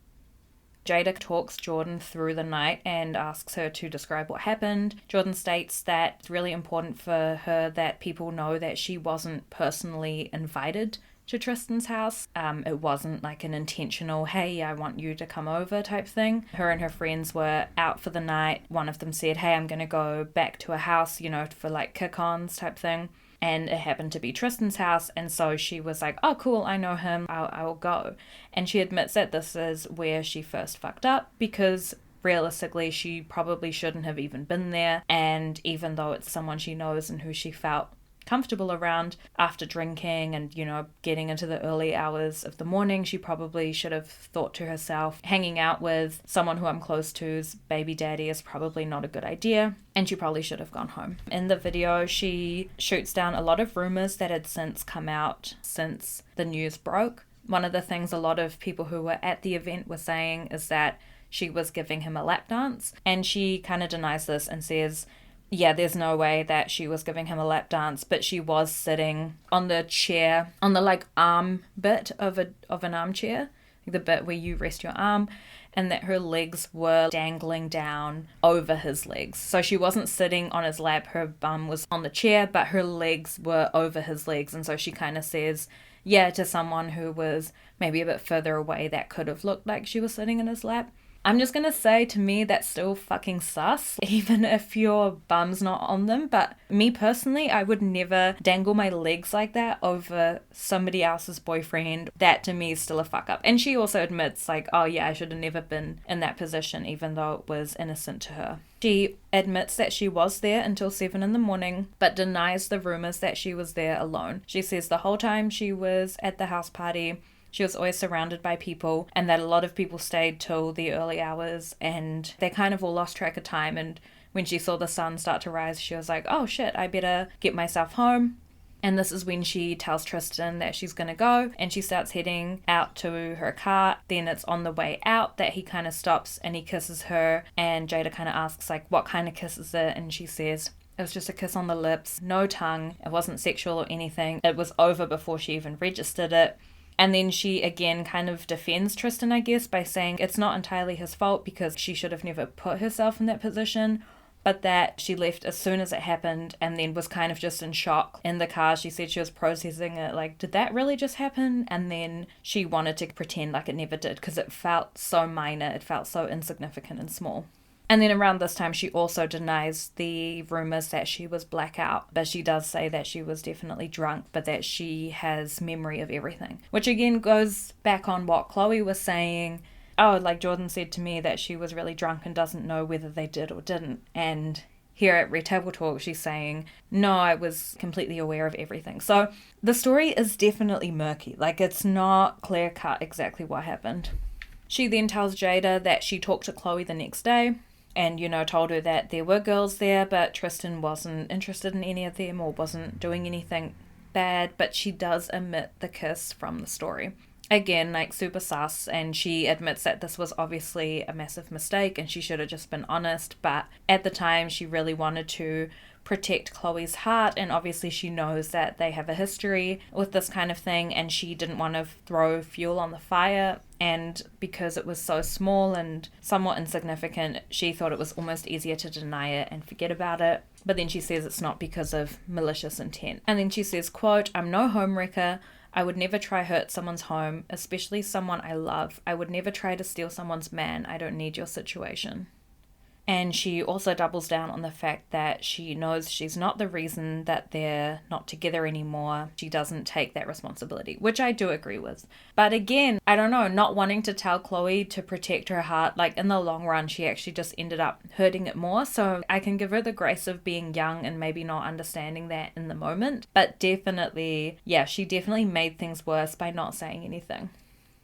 S1: Jada talks Jordyn through the night and asks her to describe what happened. Jordyn states that it's really important for her that people know that she wasn't personally invited to Tristan's house. It wasn't an intentional, hey, I want you to come over type thing. Her and her friends were out for the night. One of them said, hey, I'm gonna go back to a house, for kick-ons type thing. And it happened to be Tristan's house, and so she was like, oh cool, I know him, I'll go. And she admits that this is where she first fucked up, because realistically she probably shouldn't have even been there, and even though it's someone she knows and who she felt comfortable around after drinking and, getting into the early hours of the morning. She probably should have thought to herself, hanging out with someone who I'm close to's baby daddy is probably not a good idea, and she probably should have gone home. In the video, she shoots down a lot of rumors that had since come out since the news broke. One of the things a lot of people who were at the event were saying is that she was giving him a lap dance, and she kind of denies this and says, yeah, there's no way that she was giving him a lap dance, but she was sitting on the chair, on the arm bit of an armchair, the bit where you rest your arm, and that her legs were dangling down over his legs. So she wasn't sitting on his lap, her bum was on the chair, but her legs were over his legs. And so she kind of says, yeah, to someone who was maybe a bit further away, that could have looked like she was sitting in his lap. I'm just going to say, to me, that's still fucking sus, even if your bum's not on them. But me personally, I would never dangle my legs like that over somebody else's boyfriend. That to me is still a fuck up. And she also admits, oh yeah, I should have never been in that position, even though it was innocent to her. She admits that she was there until 7 a.m, but denies the rumors that she was there alone. She says the whole time she was at the house party, she was always surrounded by people, and that a lot of people stayed till the early hours, and they kind of all lost track of time. And when she saw the sun start to rise, she was like, oh shit, I better get myself home. And this is when she tells Tristan that she's going to go, and she starts heading out to her car. Then it's on the way out that he kind of stops and he kisses her, and Jada kind of asks, what kind of kiss is it? And she says, it was just a kiss on the lips, no tongue, it wasn't sexual or anything. It was over before she even registered it. And then she again kind of defends Tristan, I guess, by saying it's not entirely his fault because she should have never put herself in that position, but that she left as soon as it happened and then was kind of just in shock in the car. She said she was processing it, did that really just happen? And then she wanted to pretend like it never did because it felt so minor, it felt so insignificant and small. And then around this time, she also denies the rumors that she was blackout, but she does say that she was definitely drunk, but that she has memory of everything. Which again goes back on what Khloe was saying. Oh, Jordyn said to me that she was really drunk and doesn't know whether they did or didn't. And here at Red Table Talk, she's saying, no, I was completely aware of everything. So the story is definitely murky. It's not clear cut exactly what happened. She then tells Jada that she talked to Khloe the next day, and, told her that there were girls there, but Tristan wasn't interested in any of them or wasn't doing anything bad, but she does omit the kiss from the story. Again, super sus, and she admits that this was obviously a massive mistake and she should have just been honest, but at the time she really wanted to protect Khloe's heart, and obviously she knows that they have a history with this kind of thing, and she didn't want to throw fuel on the fire. And because it was so small and somewhat insignificant, she thought it was almost easier to deny it and forget about it. But then she says it's not because of malicious intent. And then she says, quote, I'm no homewrecker. I would never try hurt someone's home, especially someone I love. I would never try to steal someone's man. I don't need your situation. And she also doubles down on the fact that she knows she's not the reason that they're not together anymore. She doesn't take that responsibility, which I do agree with. But again, I don't know, not wanting to tell Khloe to protect her heart, in the long run, she actually just ended up hurting it more. So I can give her the grace of being young and maybe not understanding that in the moment. But definitely, yeah, she definitely made things worse by not saying anything.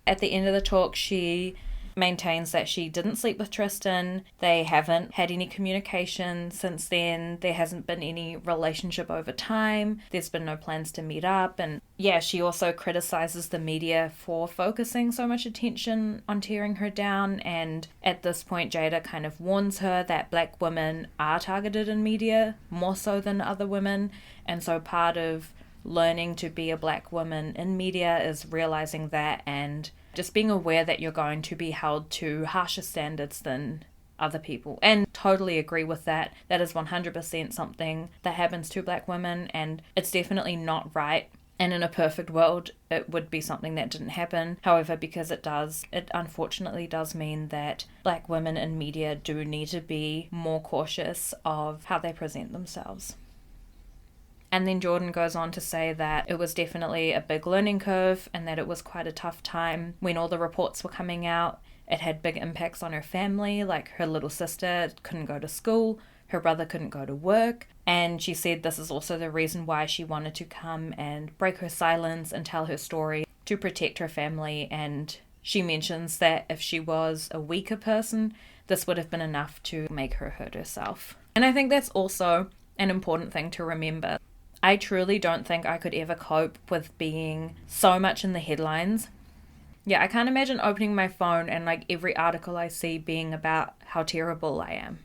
S1: At the end of the talk, she maintains that she didn't sleep with Tristan. They haven't had any communication since then. There hasn't been any relationship over time. There's been no plans to meet up. And yeah, she also criticizes the media for focusing so much attention on tearing her down. And at this point, Jada kind of warns her that black women are targeted in media more so than other women. And so part of learning to be a black woman in media is realizing that and just being aware that you're going to be held to harsher standards than other people. And totally agree with that. That is 100% something that happens to black women, and it's definitely not right. And in a perfect world, it would be something that didn't happen. However, because it does, it unfortunately does mean that black women in media do need to be more cautious of how they present themselves. And then Jordyn goes on to say that it was definitely a big learning curve and that it was quite a tough time when all the reports were coming out. It had big impacts on her family, her little sister couldn't go to school, her brother couldn't go to work. And she said this is also the reason why she wanted to come and break her silence and tell her story to protect her family. And she mentions that if she was a weaker person, this would have been enough to make her hurt herself. And I think that's also an important thing to remember. I truly don't think I could ever cope with being so much in the headlines. Yeah, I can't imagine opening my phone and like every article I see being about how terrible I am.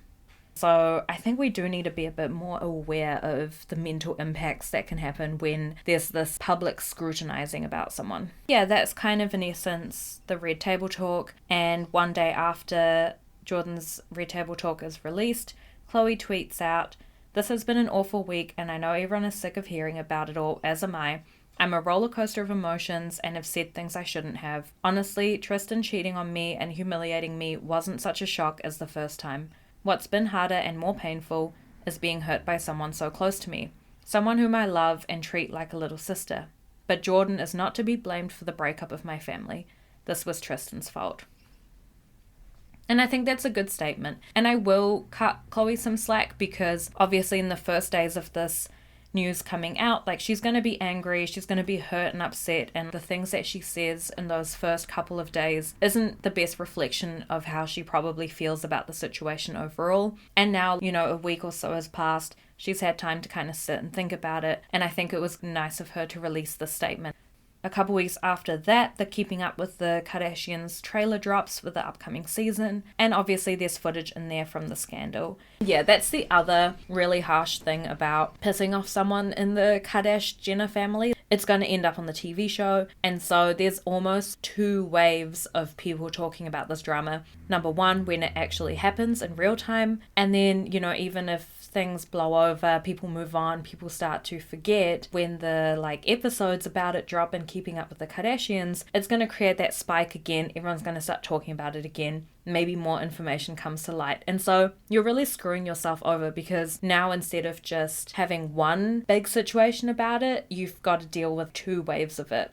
S1: So I think we do need to be a bit more aware of the mental impacts that can happen when there's this public scrutinizing about someone. Yeah, that's kind of in essence the Red Table Talk. And one day after Jordyn's Red Table Talk is released, Khloe tweets out, "This has been an awful week and I know everyone is sick of hearing about it all, as am I. I'm a roller coaster of emotions and have said things I shouldn't have. Honestly, Tristan cheating on me and humiliating me wasn't such a shock as the first time. What's been harder and more painful is being hurt by someone so close to me, someone whom I love and treat like a little sister. But Jordyn is not to be blamed for the breakup of my family. This was Tristan's fault." And I think that's a good statement. And I will cut Khloe some slack because obviously in the first days of this news coming out, like, she's going to be angry, she's going to be hurt and upset, and the things that she says in those first couple of days isn't the best reflection of how she probably feels about the situation overall. And now, a week or so has passed, she's had time to kind of sit and think about it, and I think it was nice of her to release this statement. A couple weeks after that, the Keeping Up with the Kardashians trailer drops for the upcoming season, and obviously there's footage in there from the scandal. Yeah, that's the other really harsh thing about pissing off someone in the Kardashian-Jenner family. It's going to end up on the TV show, and so there's almost two waves of people talking about this drama. Number one, when it actually happens in real time, and then, even if things blow over, people move on, people start to forget, when the episodes about it drop and Keeping Up with the Kardashians, it's going to create that spike again. Everyone's going to start talking about it again. Maybe more information comes to light. And so you're really screwing yourself over, because now instead of just having one big situation about it, you've got to deal with two waves of it.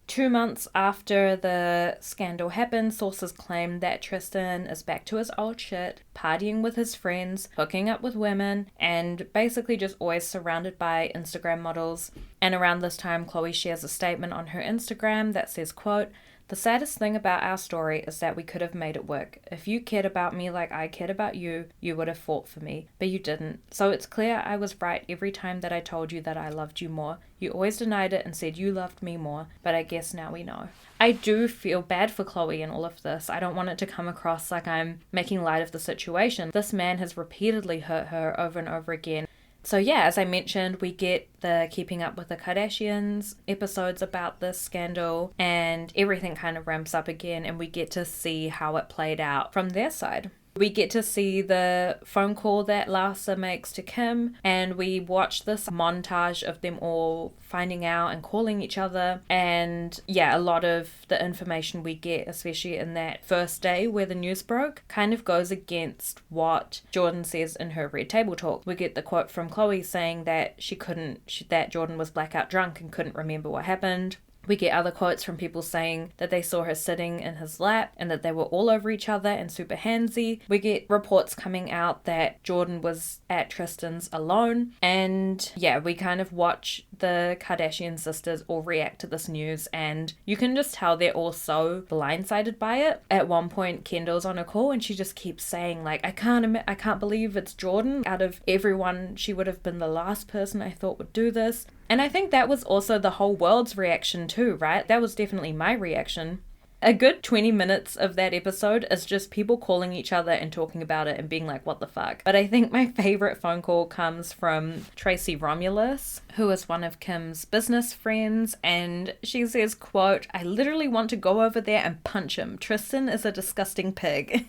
S1: 2 months after the scandal happened, sources claim that Tristan is back to his old shit, partying with his friends, hooking up with women, and basically just always surrounded by Instagram models. And around this time, Khloe shares a statement on her Instagram that says, quote, "The saddest thing about our story is that we could have made it work. If you cared about me like I cared about you, you would have fought for me. But you didn't. So it's clear I was right every time that I told you that I loved you more. You always denied it and said you loved me more, but I guess now we know." I do feel bad for Khloe in all of this. I don't want it to come across like I'm making light of the situation. This man has repeatedly hurt her over and over again. So yeah, as I mentioned, we get the Keeping Up with the Kardashians episodes about this scandal, and everything kind of ramps up again, and we get to see how it played out from their side. We get to see the phone call that Larsa makes to Kim, and we watch this montage of them all finding out and calling each other. And yeah, a lot of the information we get, especially in that first day where the news broke, kind of goes against what Jordyn says in her Red Table Talk. We get the quote from Khloe saying that that Jordyn was blackout drunk and couldn't remember what happened. We get other quotes from people saying that they saw her sitting in his lap and that they were all over each other and super handsy. We get reports coming out that Jordyn was at Tristan's alone. And yeah, we kind of watch the Kardashian sisters all react to this news, and you can just tell they're all so blindsided by it. At one point, Kendall's on a call and she just keeps saying, I can't believe it's Jordyn. Out of everyone, she would have been the last person I thought would do this. And I think that was also the whole world's reaction too, right? That was definitely my reaction. A good 20 minutes of that episode is just people calling each other and talking about it and being like, what the fuck? But I think my favorite phone call comes from Tracy Romulus, who is one of Kim's business friends, and she says, quote, "I literally want to go over there and punch him. Tristan is a disgusting pig."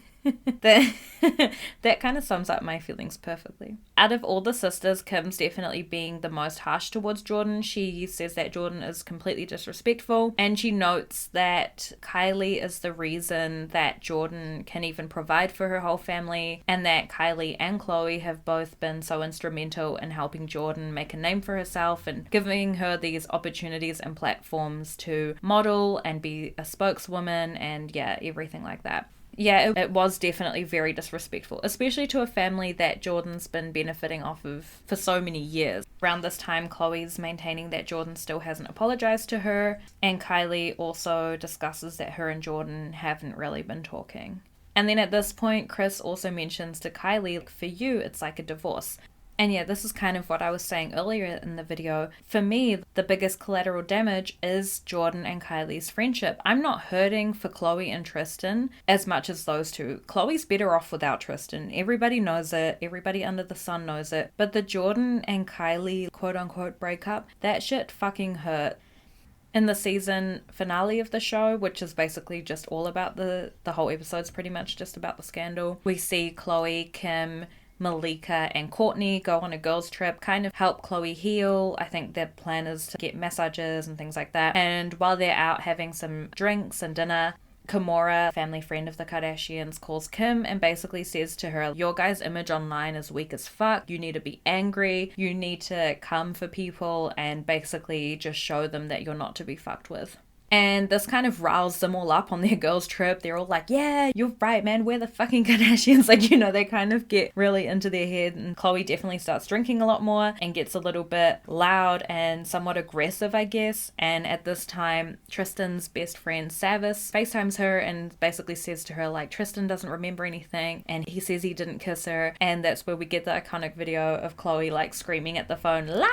S1: That kind of sums up my feelings perfectly. Out of all the sisters, Kim's definitely being the most harsh towards Jordyn. She says that Jordyn is completely disrespectful, and she notes that Kylie is the reason that Jordyn can even provide for her whole family, and that Kylie and Khloe have both been so instrumental in helping Jordyn make a name for herself and giving her these opportunities and platforms to model and be a spokeswoman and yeah, everything like that. Yeah, it was definitely very disrespectful, especially to a family that Jordyn's been benefiting off of for so many years. Around this time, Khloe's maintaining that Jordyn still hasn't apologized to her, and Kylie also discusses that her and Jordyn haven't really been talking. And then at this point, Chris also mentions to Kylie, for you, it's like a divorce. And yeah, this is kind of what I was saying earlier in the video. For me, the biggest collateral damage is Jordyn and Kylie's friendship. I'm not hurting for Khloe and Tristan as much as those two. Khloe's better off without Tristan. Everybody knows it. Everybody under the sun knows it. But the Jordyn and Kylie quote-unquote breakup, that shit fucking hurt. In the season finale of the show, which is basically just all about the whole episode's pretty much just about the scandal, we see Khloe, Kim, Malika and Courtney go on a girls trip, kind of help Khloe heal. I think their plan is to get massages and things like that. And while they're out having some drinks and dinner, Kimora, family friend of the Kardashians, calls Kim and basically says to her, your guys' image online is weak as fuck. You need to be angry. You need to come for people and basically just show them that you're not to be fucked with. And this kind of riles them all up on their girls trip. They're all like, yeah, you're right, man, we're the fucking Kardashians. Like, you know, they kind of get really into their head. And Khloe definitely starts drinking a lot more and gets a little bit loud and somewhat aggressive, I guess. And at this time, Tristan's best friend, Savis, FaceTimes her and basically says to her, like, Tristan doesn't remember anything. And he says he didn't kiss her. And that's where we get the iconic video of Khloe, like, screaming at the phone, liar!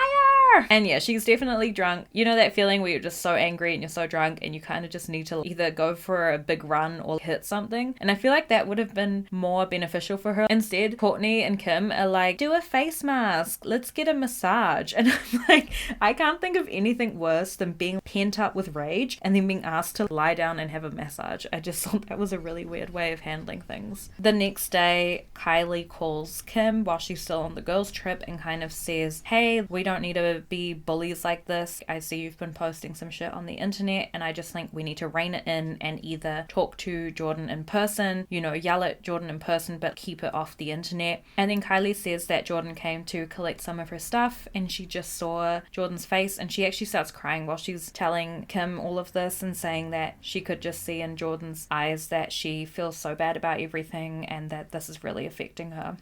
S1: And yeah, she's definitely drunk. You know that feeling where you're just so angry and you're so drunk and you kind of just need to either go for a big run or hit something. And I feel like that would have been more beneficial for her. Instead, Courtney and Kim are like, do a face mask. Let's get a massage. And I'm like, I can't think of anything worse than being pent up with rage and then being asked to lie down and have a massage. I just thought that was a really weird way of handling things. The next day, Kylie calls Kim while she's still on the girls' trip and kind of says, hey, we don't need to be bullies like this. I see you've been posting some shit on the internet and I just think we need to rein it in and either talk to Jordyn in person, you know, yell at Jordyn in person but keep it off the internet. And then Kylie says that Jordyn came to collect some of her stuff and she just saw Jordyn's face and she actually starts crying while she's telling Kim all of this and saying that she could just see in Jordyn's eyes that she feels so bad about everything and that this is really affecting her.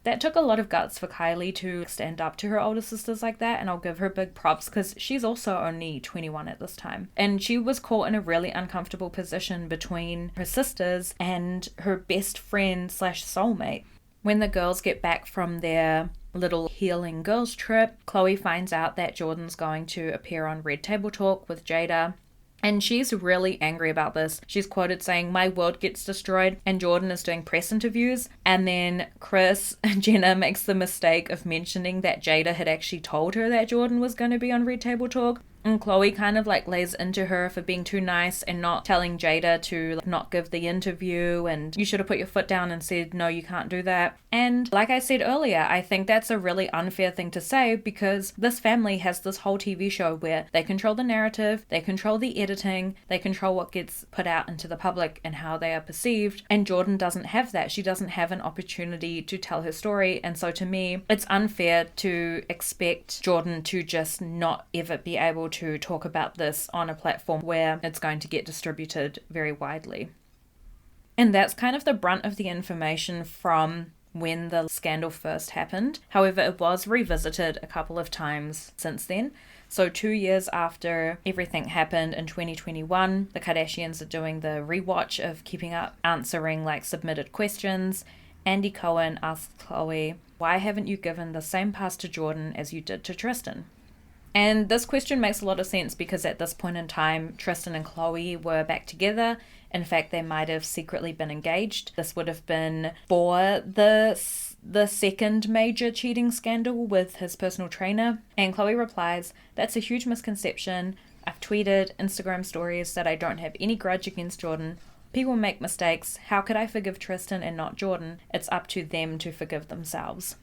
S1: That took a lot of guts for Kylie to stand up to her older sisters like that, and I'll give her big props because she's also only 21 at this time. And she was caught in a really uncomfortable position between her sisters and her best friend / soulmate. When the girls get back from their little healing girls trip, Khloe finds out that Jordyn's going to appear on Red Table Talk with Jada. And she's really angry about this. She's quoted saying, my world gets destroyed, and Jordyn is doing press interviews. And then Jenna makes the mistake of mentioning that Jada had actually told her that Jordyn was going to be on Red Table Talk. And Khloe kind of like lays into her for being too nice and not telling Jada to not give the interview and you should have put your foot down and said, no, you can't do that. And like I said earlier, I think that's a really unfair thing to say because this family has this whole TV show where they control the narrative, they control the editing, they control what gets put out into the public and how they are perceived. And Jordyn doesn't have that. She doesn't have an opportunity to tell her story. And so to me, it's unfair to expect Jordyn to just not ever be able to talk about this on a platform where it's going to get distributed very widely. And that's kind of the brunt of the information from when the scandal first happened. However, it was revisited a couple of times since then. So 2 years after everything happened in 2021, the Kardashians are doing the rewatch of Keeping Up, answering like submitted questions. Andy Cohen asks Khloe, why haven't you given the same pass to Jordyn as you did to Tristan? And this question makes a lot of sense because at this point in time, Tristan and Khloe were back together. In fact, they might have secretly been engaged. This would have been for the second major cheating scandal with his personal trainer. And Khloe replies, that's a huge misconception. I've tweeted Instagram stories that I don't have any grudge against Jordyn. People make mistakes. How could I forgive Tristan and not Jordyn? It's up to them to forgive themselves.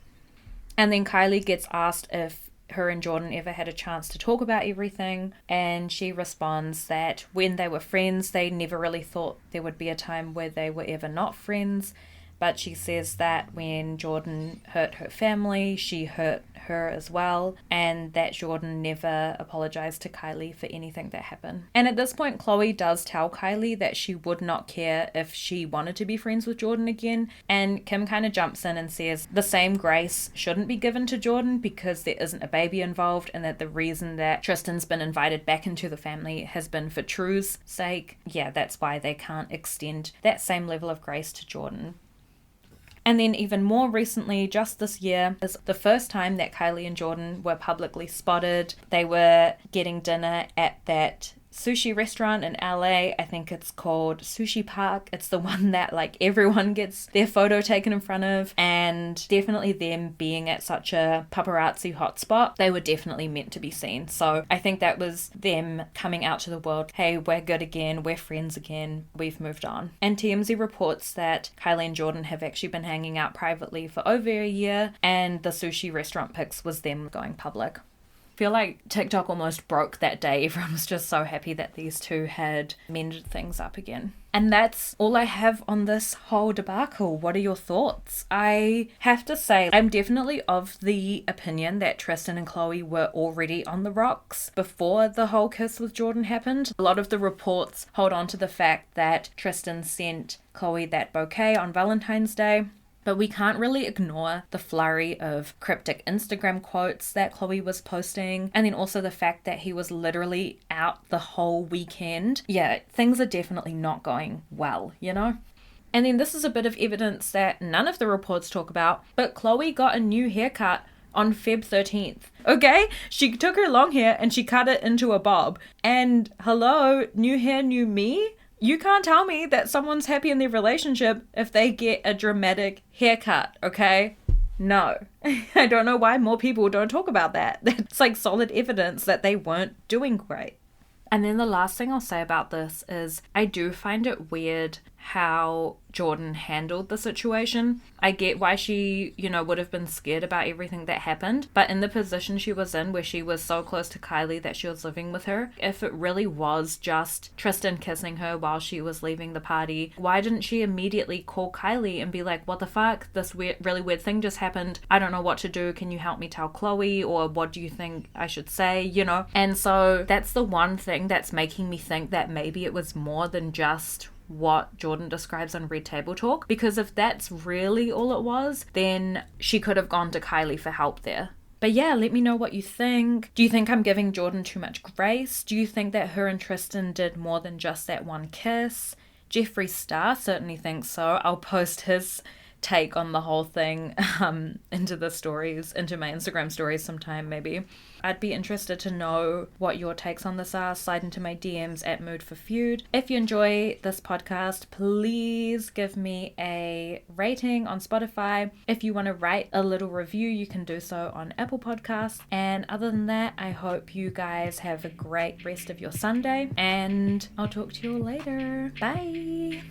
S1: And then Kylie gets asked if her and Jordyn ever had a chance to talk about everything, and she responds that when they were friends, they never really thought there would be a time where they were ever not friends. but she says that when Jordyn hurt her family, she hurt her as well, and that Jordyn never apologized to Kylie for anything that happened. And at this point, Khloe does tell Kylie that she would not care if she wanted to be friends with Jordyn again, and Kim kind of jumps in and says the same grace shouldn't be given to Jordyn because there isn't a baby involved, and that the reason that Tristan's been invited back into the family has been for True's sake. Yeah, that's why they can't extend that same level of grace to Jordyn. And then even more recently, just this year, is the first time that Kylie and Jordyn were publicly spotted. They were getting dinner at that sushi restaurant in LA. I think it's called Sushi Park. It's the one that like everyone gets their photo taken in front of, and definitely them being at such a paparazzi hotspot, they were definitely meant to be seen. So I think that was them coming out to the world, hey, we're good again, we're friends again, we've moved on. And TMZ reports that Kylie and Jordyn have actually been hanging out privately for over a year, and the sushi restaurant pics was them going public. Feel like TikTok almost broke that day. Everyone was just so happy that these two had mended things up again. And that's all I have on this whole debacle. What are your thoughts? I have to say, I'm definitely of the opinion that Tristan and Khloe were already on the rocks before the whole kiss with Jordyn happened. A lot of the reports hold on to the fact that Tristan sent Khloe that bouquet on Valentine's Day. But we can't really ignore the flurry of cryptic Instagram quotes that Khloe was posting, and then also the fact that he was literally out the whole weekend. Yeah, things are definitely not going well, you know? And then this is a bit of evidence that none of the reports talk about, but Khloe got a new haircut on Feb 13th. Okay? She took her long hair and she cut it into a bob. And hello, new hair, new me? You can't tell me that someone's happy in their relationship if they get a dramatic haircut, okay? No. I don't know why more people don't talk about that. That's like solid evidence that they weren't doing great. And then the last thing I'll say about this is I do find it weird how Jordyn handled the situation. I get why she, would have been scared about everything that happened, but in the position she was in where she was so close to Kylie that she was living with her, if it really was just Tristan kissing her while she was leaving the party, why didn't she immediately call Kylie and be like, what the fuck, this really weird thing just happened, I don't know what to do, can you help me tell Khloe, or what do you think I should say, And so that's the one thing that's making me think that maybe it was more than just what Jordyn describes on Red Table Talk, because if that's really all it was, then she could have gone to Kylie for help there. But yeah, let me know what you think. Do you think I'm giving Jordyn too much grace? Do you think that her and Tristan did more than just that one kiss? Jeffree Star certainly thinks so. I'll post his take on the whole thing into my Instagram stories sometime maybe. I'd be interested to know what your takes on this are. Slide into my DMs at Mood for Feud. If you enjoy this podcast, please give me a rating on Spotify. If you want to write a little review, you can do so on Apple Podcasts. And other than that, I hope you guys have a great rest of your Sunday, and I'll talk to you all later. Bye!